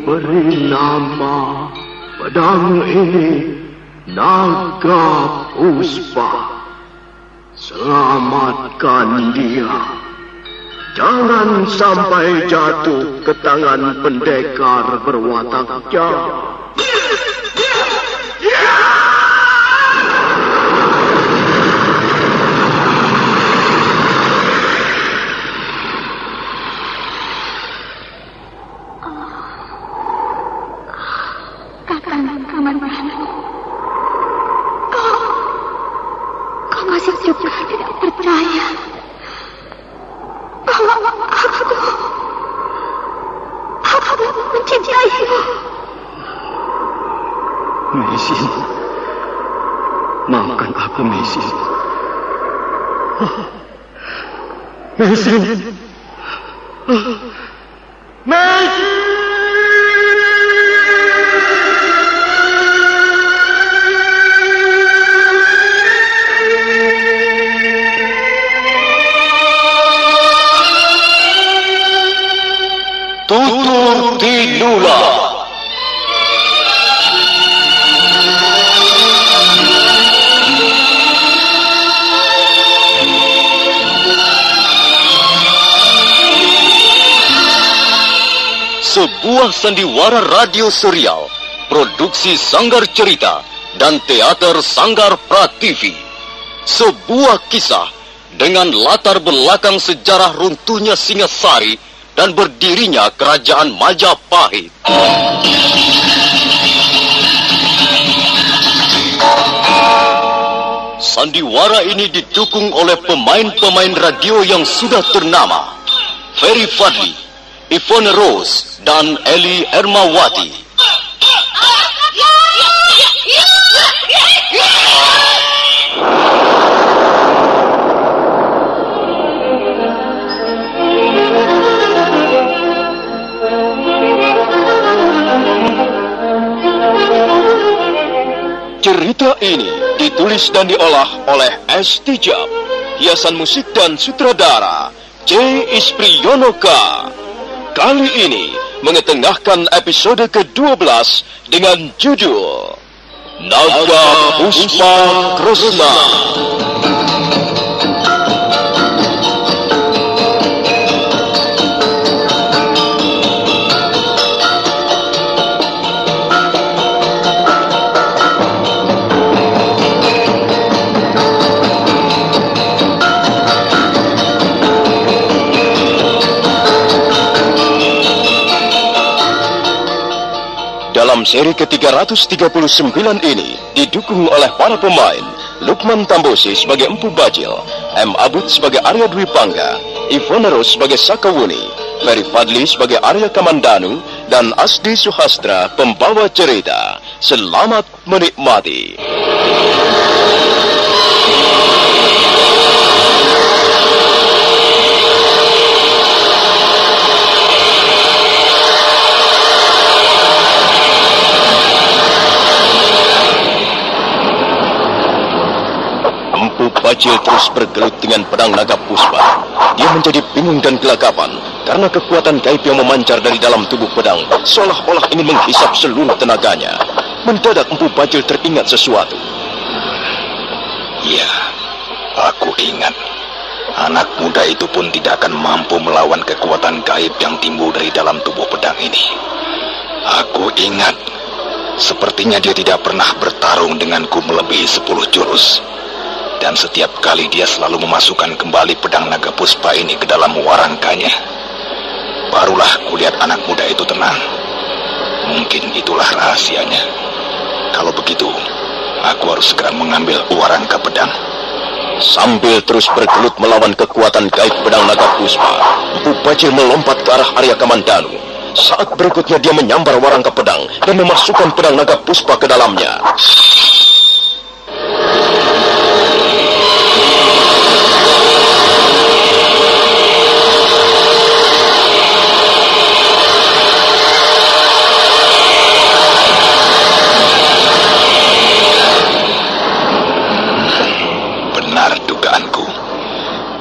beri nama pedang ini Naga Puspa. Selamatkan dia. Jangan sampai jatuh ke tangan pendekar berwatak jahat. Kau masih juga tidak percaya bahwa aku mencintaimu. Mesin, maafkan aku, Mesin. Mesin, Mesin. Tutur Tinula. Sebuah sandiwara radio serial, produksi Sanggar Cerita dan Teater Sanggar Prativi. Sebuah kisah dengan latar belakang sejarah runtuhnya Singasari dan berdirinya Kerajaan Majapahit. Sandiwara ini didukung oleh pemain-pemain radio yang sudah ternama, Ferry Fadli, Yvonne Rose, dan Eli Ermawati. Cerita ini ditulis dan diolah oleh S. Tijab, hiasan musik dan sutradara C. Ispriyonoka. Kali ini mengetengahkan episode ke-12 dengan judul Naga Puspa Kresna. Dalam seri ke-339 ini didukung oleh para pemain Lukman Tambosi sebagai Empu Bajil, M. Abud sebagai Arya Dwi Pangga, Yvonne Rose sebagai Sakawuni, Ferry Fadli sebagai Arya Kamandanu, dan Asdi Suhastra pembawa cerita. Selamat menikmati. Bajil terus bergelut dengan pedang naga puspa. Dia menjadi bingung dan gelagapan karena kekuatan gaib yang memancar dari dalam tubuh pedang seolah-olah ingin menghisap seluruh tenaganya. Mendadak Empu Bajil teringat sesuatu. Ya, aku ingat. Anak muda itu pun tidak akan mampu melawan kekuatan gaib yang timbul dari dalam tubuh pedang ini. Aku ingat. Sepertinya dia tidak pernah bertarung denganku melebihi 10 jurus. Dan setiap kali dia selalu memasukkan kembali pedang naga puspa ini ke dalam warangkanya. Barulah kulihat anak muda itu tenang. Mungkin itulah rahasianya. Kalau begitu, aku harus segera mengambil warangka pedang. Sambil terus bergelut melawan kekuatan gaib pedang naga puspa, Empu Bajil melompat ke arah Arya Kamandanu. Saat berikutnya dia menyambar warangka pedang dan memasukkan pedang naga puspa ke dalamnya.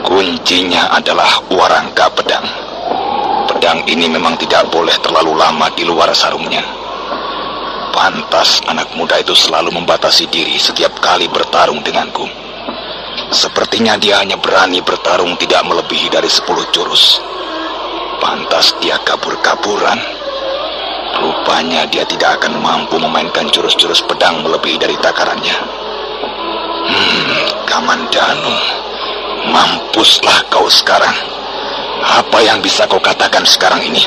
Kuncinya adalah warangka pedang. pedang ini memang tidak boleh terlalu lama di luar sarungnya. Pantas anak muda itu selalu membatasi diri setiap kali bertarung denganku. Sepertinya dia hanya berani bertarung tidak melebihi dari 10 jurus. Pantas dia kabur-kaburan. Rupanya dia tidak akan mampu memainkan jurus-jurus pedang melebihi dari takarannya. Kamandanu, mampuslah kau sekarang. Apa yang bisa kau katakan sekarang ini?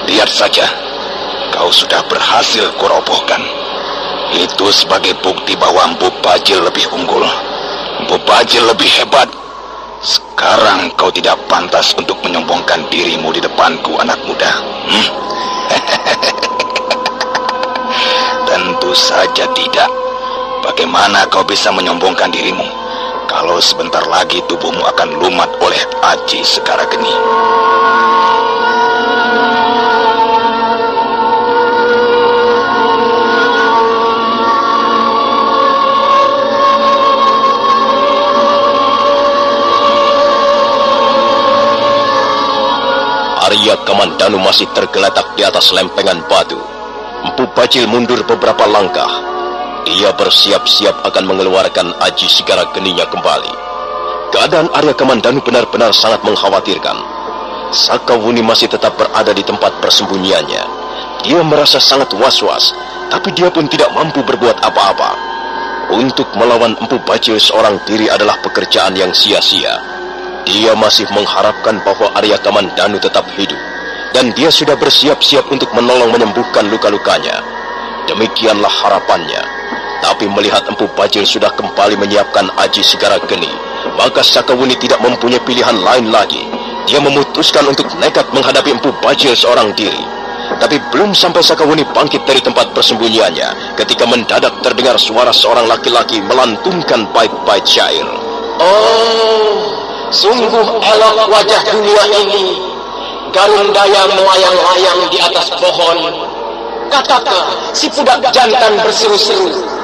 Lihat saja, kau sudah berhasil kurobohkan. Itu sebagai bukti bahwa Empu Bajil lebih unggul. Empu Bajil lebih hebat. Sekarang kau tidak pantas untuk menyombongkan dirimu di depanku, anak muda. Tentu saja tidak. Bagaimana kau bisa menyombongkan dirimu kalau sebentar lagi tubuhmu akan lumat oleh Aji Segara Geni? Arya Kamandanu masih tergeletak di atas lempengan batu. Empu Bajil mundur beberapa langkah. Dia bersiap-siap akan mengeluarkan Aji Segara Geninya kembali. Keadaan Arya Kamandanu benar-benar sangat mengkhawatirkan. Sakawuni masih tetap berada di tempat persembunyiannya. Dia merasa sangat was-was, tapi dia pun tidak mampu berbuat apa-apa. Untuk melawan Empu Bajil seorang diri adalah pekerjaan yang sia-sia. Dia masih mengharapkan bahwa Arya Kamandanu tetap hidup, dan dia sudah bersiap-siap untuk menolong menyembuhkan luka-lukanya. Demikianlah harapannya. Tapi melihat Empu Bajil sudah kembali menyiapkan Aji Segara Geni, maka Sakawuni tidak mempunyai pilihan lain lagi. Dia memutuskan untuk nekat menghadapi Empu Bajil seorang diri. Tapi belum sampai Sakawuni bangkit dari tempat persembunyiannya, ketika mendadak terdengar suara seorang laki-laki melantunkan bait-bait syair. Oh, sungguh elok wajah dunia ini. Garundaya melayang-layang di atas pohon. Kataka si budak jantan berseru-seru.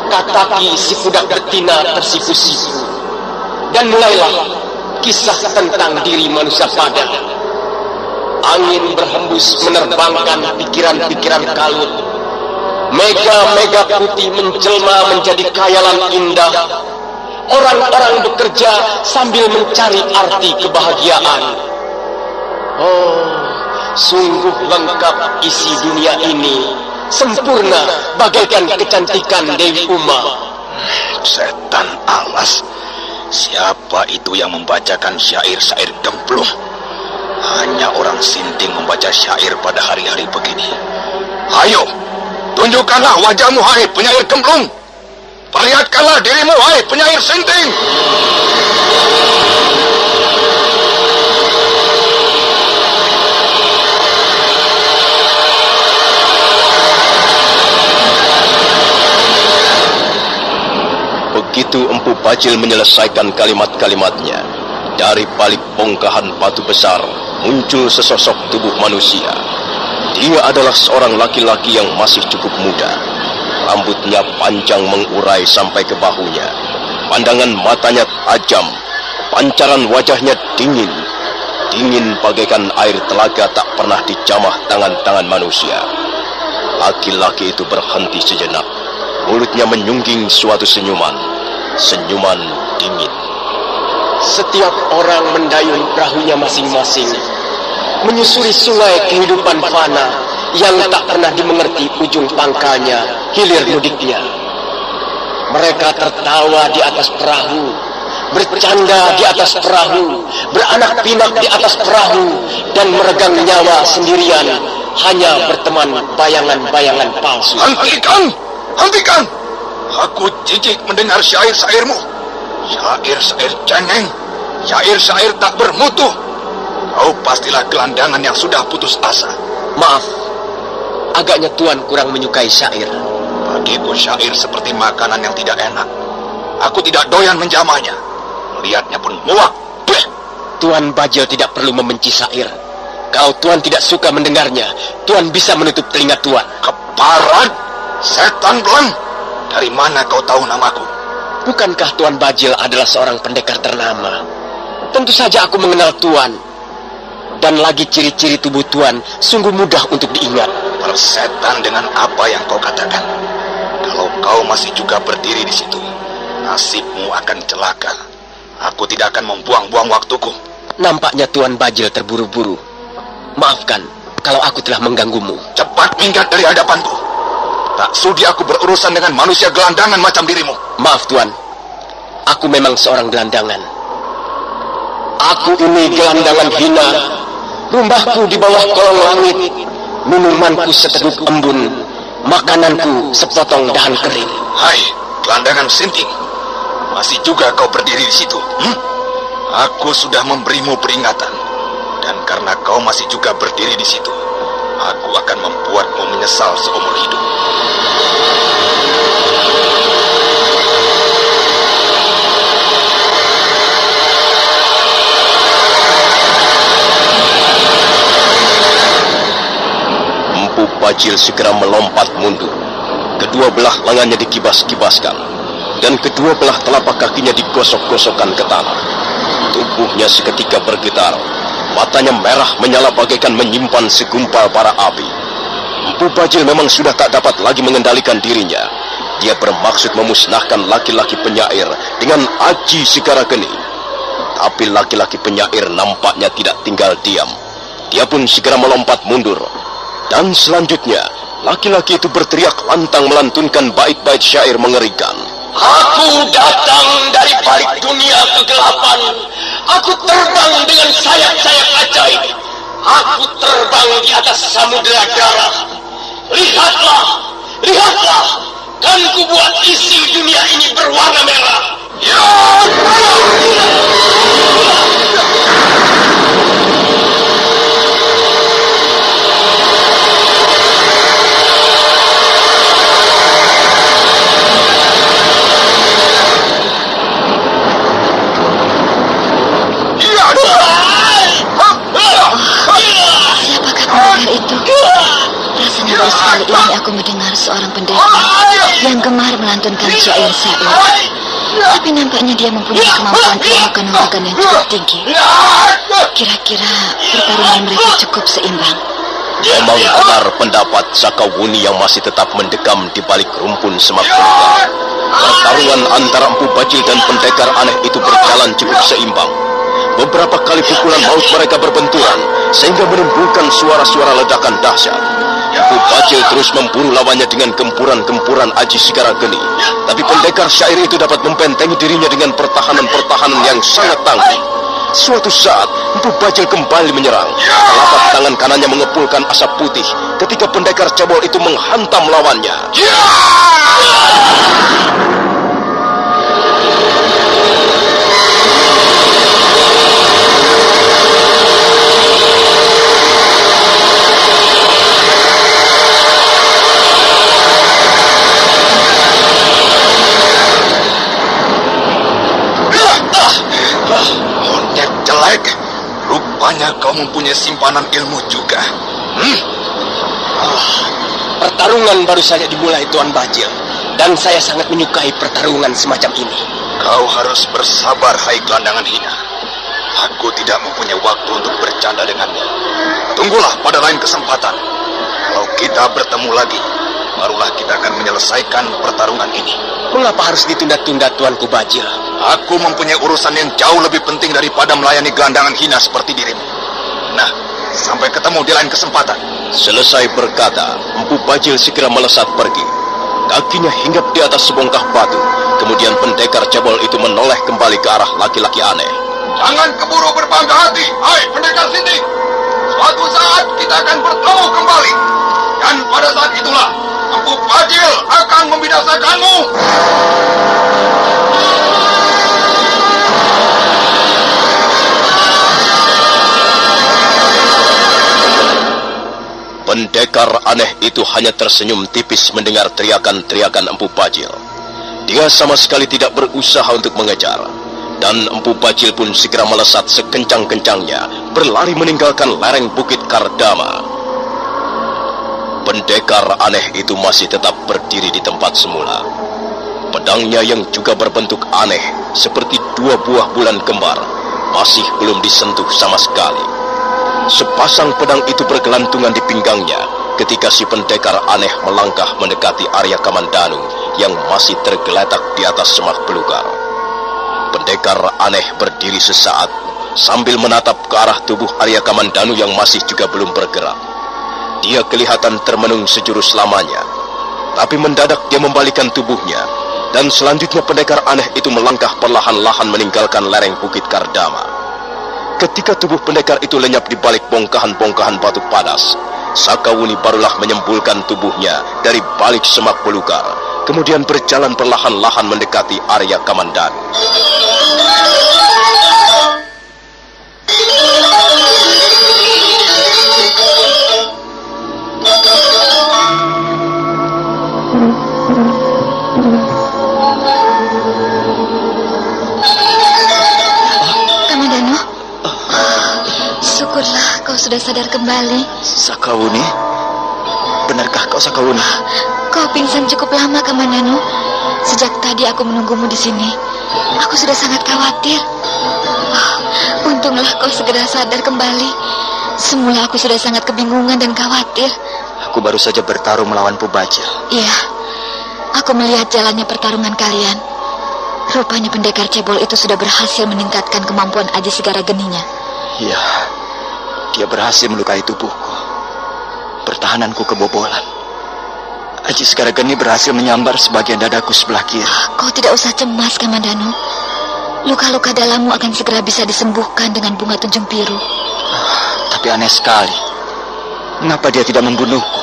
Kataki si budak betina tersipu-sipu. Dan mulailah kisah tentang diri manusia padan. Angin berhembus menerbangkan pikiran-pikiran kalut. Mega-mega putih menjelma menjadi khayalan indah. Orang-orang bekerja sambil mencari arti kebahagiaan. Oh, sungguh lengkap isi dunia ini. Sempurna bagaikan kecantikan Dewi Uma. Setan alas. Siapa itu yang membacakan syair-syair gemplung? Hanya orang sinting membaca syair pada hari-hari begini. Ayo, tunjukkanlah wajahmu, hai penyair gemplung. Perlihatkanlah dirimu, hai penyair sinting. Begitu Empu Bajil menyelesaikan kalimat-kalimatnya, dari balik bongkahan batu besar muncul sesosok tubuh manusia. Dia adalah seorang laki-laki yang masih cukup muda. Rambutnya panjang mengurai sampai ke bahunya. Pandangan matanya tajam. Pancaran wajahnya dingin. Dingin bagaikan air telaga tak pernah dijamah tangan-tangan manusia. Laki-laki itu berhenti sejenak. Mulutnya menyungging suatu senyuman. Senyuman dingin. Setiap orang mendayung perahunya masing-masing, menyusuri sungai kehidupan fana yang tak pernah dimengerti ujung pangkalnya, hilir mudiknya. Mereka tertawa di atas perahu, bercanda di atas perahu, beranak pinak di atas perahu, dan meregang nyawa sendirian, hanya berteman bayangan-bayangan palsu. Hentikan! Hentikan! Aku jijik mendengar syair-syairmu. Syair-syair cengeng, syair-syair tak bermutu. Kau pastilah gelandangan yang sudah putus asa. Maaf, agaknya Tuan kurang menyukai syair. Bagiku syair seperti makanan yang tidak enak. Aku tidak doyan menjamahnya. Melihatnya pun muak. Bleh. Tuan Bajil tidak perlu membenci syair. Kalau Tuan tidak suka mendengarnya, Tuan bisa menutup telinga Tuan. Keparat, setan belang. Dari mana kau tahu namaku? Bukankah Tuan Bajil adalah seorang pendekar ternama? Tentu saja aku mengenal Tuan. Dan lagi ciri-ciri tubuh Tuan sungguh mudah untuk diingat. Persetan dengan apa yang kau katakan. Kalau kau masih juga berdiri di situ, nasibmu akan celaka. Aku tidak akan membuang-buang waktuku. Nampaknya Tuan Bajil terburu-buru. Maafkan kalau aku telah mengganggumu. Cepat minggat dari hadapanku. Tak sudi aku berurusan dengan manusia gelandangan macam dirimu. Maaf Tuan, aku memang seorang gelandangan. Aku ini gelandangan hina. Rumahku di bawah kolong langit, minumanku seteguk embun, makananku sepotong dahan kering. Hai, gelandangan sinting. Masih juga kau berdiri di situ? Aku sudah memberimu peringatan. Dan karena kau masih juga berdiri di situ, aku akan membuatmu menyesal seumur hidup. Empu Bajil segera melompat mundur. Kedua belah lengannya dikibas-kibaskan, dan kedua belah telapak kakinya digosok-gosokkan ke tanah. Tubuhnya seketika bergetar, matanya merah menyala bagaikan menyimpan segumpal bara api. Empu Bajil memang sudah tak dapat lagi mengendalikan dirinya. Dia bermaksud memusnahkan laki-laki penyair dengan aji segara geni. Tapi laki-laki penyair nampaknya tidak tinggal diam. Dia pun segera melompat mundur. Dan selanjutnya, laki-laki itu berteriak lantang melantunkan bait-bait syair mengerikan. Aku datang dari balik dunia kegelapan. Aku terbang dengan sayap-sayap ajaib. Aku terbang di atas samudera darah. Lihatlah, lihatlah, kan ku buat isi dunia ini berwarna merah. Ya! Rasanya baru sekali ini aku mendengar seorang pendekar yang gemar melantunkan syair-syair. Tapi nampaknya dia mempunyai kemampuan ilmu kanuragan yang cukup tinggi. Kira-kira pertarungan mereka cukup seimbang. Memang benar pendapat Sakawuni yang masih tetap mendekam di balik rumpun semak belukar. Pertarungan antara Empu Bajil dan pendekar aneh itu berjalan cukup seimbang. Beberapa kali pukulan maut mereka berbenturan, sehingga menimbulkan suara-suara ledakan dahsyat. Empu Bajil terus memburu lawannya dengan gempuran-gempuran aji sigara geni. Tapi pendekar syair itu dapat membentengi dirinya dengan pertahanan-pertahanan yang sangat tangguh. Suatu saat, Empu Bajil kembali menyerang. Telapak tangan kanannya mengepulkan asap putih ketika pendekar cebol itu menghantam lawannya. Rupanya kau mempunyai simpanan ilmu juga. Pertarungan baru saja dimulai Tuan Bajil, dan saya sangat menyukai pertarungan semacam ini. Kau harus bersabar, hai gelandangan hina. Aku tidak mempunyai waktu untuk bercanda denganmu. Tunggulah pada lain kesempatan. Kalau kita bertemu lagi, barulah kita akan menyelesaikan pertarungan ini. Mengapa harus ditunda-tunda Tuanku Bajil? Aku mempunyai urusan yang jauh lebih penting daripada melayani gelandangan hina seperti dirimu. Nah, sampai ketemu di lain kesempatan. Selesai berkata, Empu Bajil segera melesat pergi. Kakinya hinggap di atas sebongkah batu. Kemudian pendekar cebol itu menoleh kembali ke arah laki-laki aneh. Jangan keburu berbangga hati, hai pendekar sinting. Suatu saat kita akan bertemu kembali. Dan pada saat itulah, Empu Bajil akan membinasakanmu. Pendekar aneh itu hanya tersenyum tipis mendengar teriakan-teriakan Empu Bajil. Dia sama sekali tidak berusaha untuk mengejar. Dan Empu Bajil pun segera melesat sekencang-kencangnya, berlari meninggalkan lereng Bukit Kardama. Pendekar aneh itu masih tetap berdiri di tempat semula. Pedangnya yang juga berbentuk aneh, seperti dua buah bulan kembar, masih belum disentuh sama sekali. Sepasang pedang itu bergelantungan di pinggangnya ketika si pendekar aneh melangkah mendekati Arya Kamandanu yang masih tergeletak di atas semak belukar. Pendekar aneh berdiri sesaat sambil menatap ke arah tubuh Arya Kamandanu yang masih juga belum bergerak. Dia kelihatan termenung sejurus lamanya, tapi mendadak dia membalikkan tubuhnya, dan selanjutnya pendekar aneh itu melangkah perlahan-lahan meninggalkan lereng Bukit Kardama. Ketika tubuh pendekar itu lenyap di balik bongkahan-bongkahan batu padas, Sakawuni barulah menyembulkan tubuhnya dari balik semak belukar, kemudian berjalan perlahan-lahan mendekati Arya Kamandanu. Syukurlah kau sudah sadar kembali. Sakawuni? Benarkah kau Sakawuni? Kau pingsan cukup lama, Kamandanu. Sejak tadi aku menunggumu di sini. Aku sudah sangat khawatir. Untunglah kau segera sadar kembali. Semula aku sudah sangat kebingungan dan khawatir. Aku baru saja bertarung melawan Pubajil. Iya, aku melihat jalannya pertarungan kalian. Rupanya pendekar cebol itu sudah berhasil meningkatkan kemampuan Aji Segara Geninya. Iya, dia berhasil melukai tubuhku. Pertahananku kebobolan. Aji Segara Geni berhasil menyambar sebagian dadaku sebelah kiri. Kau tidak usah cemas, Kamandanu. Luka-luka dalammu akan segera bisa disembuhkan dengan bunga tunjung biru. Tapi aneh sekali. Mengapa dia tidak membunuhku?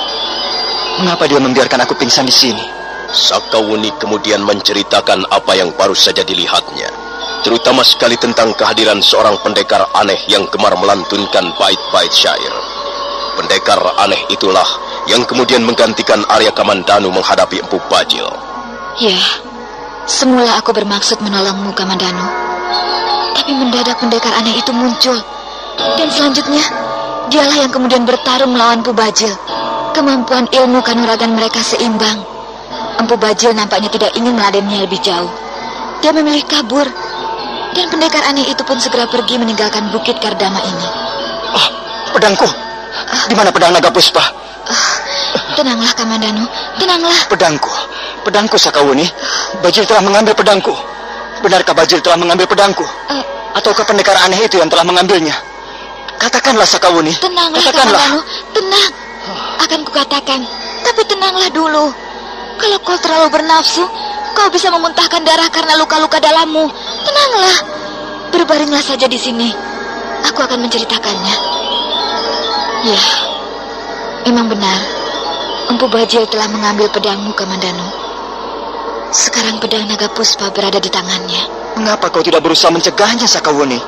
Mengapa dia membiarkan aku pingsan di sini? Sakawuni kemudian menceritakan apa yang baru saja dilihatnya, terutama sekali tentang kehadiran seorang pendekar aneh yang gemar melantunkan bait-bait syair. Pendekar aneh itulah yang kemudian menggantikan Arya Kamandanu menghadapi Empu Bajil. Ya, semula aku bermaksud menolongmu, Kamandanu. Tapi mendadak pendekar aneh itu muncul. Dan selanjutnya, dialah yang kemudian bertarung melawan Empu Bajil. Kemampuan ilmu kanuragan mereka seimbang. Empu Bajil nampaknya tidak ingin meladennya lebih jauh. Dia memilih kabur. Dan pendekar aneh itu pun segera pergi meninggalkan Bukit Kardama ini. Pedangku. Di mana pedang naga puspa? Tenanglah, Kamandanu. Tenanglah. Pedangku Sakawuni. Bajil telah mengambil pedangku. Benarkah Bajil telah mengambil pedangku? Ataukah pendekar aneh itu yang telah mengambilnya? Katakanlah, Sakawuni. Tenanglah, Katakanlah. Kamandanu. Tenang. Akan kukatakan. Tapi tenanglah dulu. Kalau kau terlalu bernafsu, kau bisa memuntahkan darah karena luka-luka dalammu. Tenanglah. Berbaringlah saja di sini. Aku akan menceritakannya. Ya, memang benar. Empu Bajil telah mengambil pedangmu, Kamandanu. Sekarang pedang naga puspa berada di tangannya. Mengapa kau tidak berusaha mencegahnya, Sakawuni?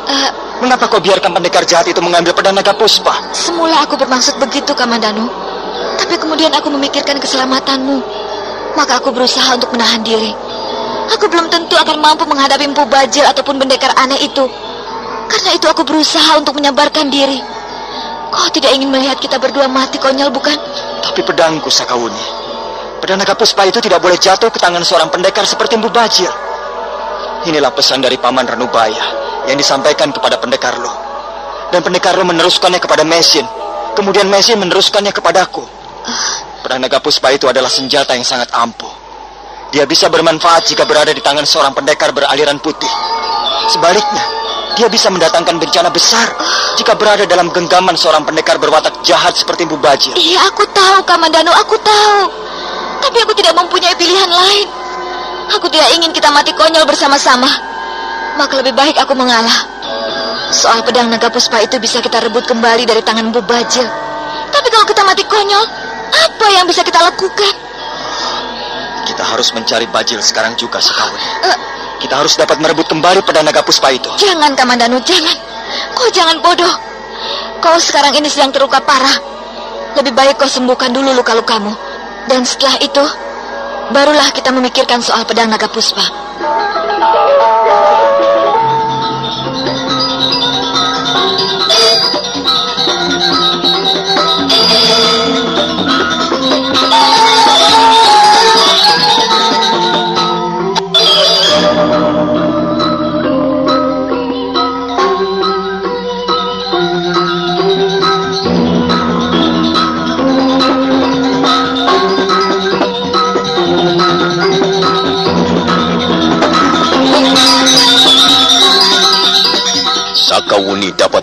Mengapa kau biarkan pendekar jahat itu mengambil pedang naga puspa? Semula aku bermaksud begitu, Kamandanu. Tapi kemudian aku memikirkan keselamatanmu. Maka aku berusaha untuk menahan diri. Aku belum tentu akan mampu menghadapi Empu Bajil ataupun pendekar aneh itu. Karena itu aku berusaha untuk menyabarkan diri. Kau tidak ingin melihat kita berdua mati konyol, bukan? Tapi pedangku, Sakawuni. Pedang naga puspa itu tidak boleh jatuh ke tangan seorang pendekar seperti Empu Bajil. Inilah pesan dari Paman Ranubaya yang disampaikan kepada pendekar lo. Dan pendekar lo meneruskannya kepada Mesin. Kemudian Mesin meneruskannya kepadaku. Pedang naga puspa itu adalah senjata yang sangat ampuh. Dia bisa bermanfaat jika berada di tangan seorang pendekar beraliran putih. Sebaliknya, dia bisa mendatangkan bencana besar jika berada dalam genggaman seorang pendekar berwatak jahat seperti Empu Bajil. Iya, aku tahu, Kamandanu, aku tahu. Tapi aku tidak mempunyai pilihan lain. Aku tidak ingin kita mati konyol bersama-sama. Maka lebih baik aku mengalah. Soal pedang naga puspa itu bisa kita rebut kembali dari tangan Empu Bajil. Tapi kalau kita mati konyol, apa yang bisa kita lakukan? Kita harus mencari Bajil sekarang juga, Sakawuni. Kita harus dapat merebut kembali pedang naga puspa itu. Jangan, Kamandanu, jangan. Kau jangan bodoh. Kau sekarang ini sedang terluka parah. Lebih baik kau sembuhkan dulu luka-lukamu. Dan setelah itu, barulah kita memikirkan soal pedang naga puspa.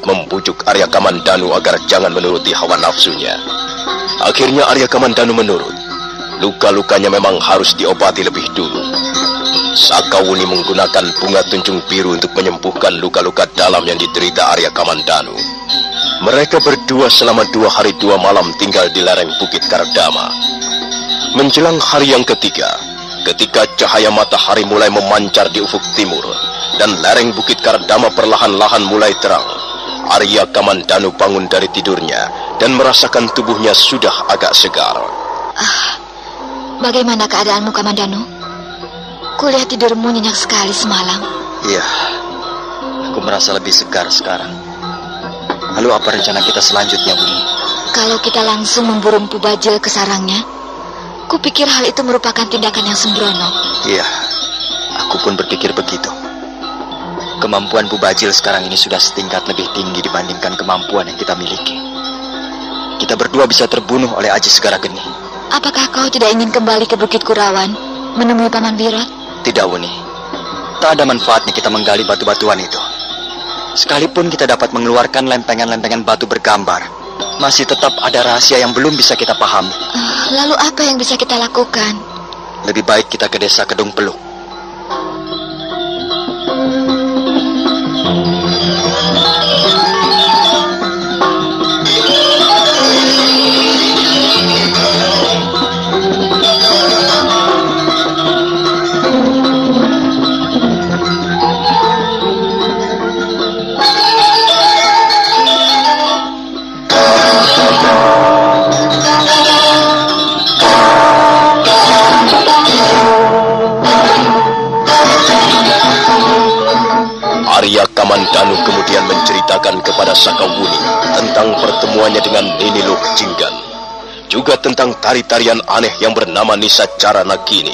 dapat membujuk Arya Kamandanu agar jangan menuruti hawa nafsunya. Akhirnya Arya Kamandanu menurut. Luka-lukanya memang harus diobati lebih dulu. Sakawuni menggunakan bunga tunjung biru untuk menyembuhkan luka-luka dalam yang diderita Arya Kamandanu. Mereka berdua selama 2 hari 2 malam tinggal di lereng Bukit Kardama. Menjelang hari yang ketiga, ketika cahaya matahari mulai memancar di ufuk timur dan lereng Bukit Kardama perlahan-lahan mulai terang, Arya Kamandanu bangun dari tidurnya dan merasakan tubuhnya sudah agak segar. Bagaimana keadaanmu, Kamandanu? Kulihat tidurmu nyenyak sekali semalam. Iya, aku merasa lebih segar sekarang. Lalu apa rencana kita selanjutnya, Buni? Kalau kita langsung memburu Mpu Bajil ke sarangnya, kupikir hal itu merupakan tindakan yang sembrono. Iya, aku pun berpikir begitu. Kemampuan Mpu Bajil sekarang ini sudah setingkat lebih tinggi dibandingkan kemampuan yang kita miliki. Kita berdua bisa terbunuh oleh Aji Segara Geni. Apakah kau tidak ingin kembali ke Bukit Kurawan menemui Paman Birot? Tidak, Wuni. Tak ada manfaatnya kita menggali batu-batuan itu. Sekalipun kita dapat mengeluarkan lempengan-lempengan batu bergambar, masih tetap ada rahasia yang belum bisa kita pahami. Lalu apa yang bisa kita lakukan? Lebih baik kita ke desa Kedung Peluk. Arya Kamandanu kemudian menceritakan kepada Sakawuni tentang pertemuannya dengan Nini Luh Jinggan, juga tentang tari-tarian aneh yang bernama Nisa Cara Nagini.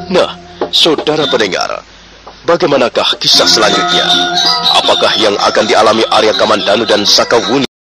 Nah, saudara pendengar, bagaimanakah kisah selanjutnya? Apakah yang akan dialami Arya Kamandanu dan Sakawuni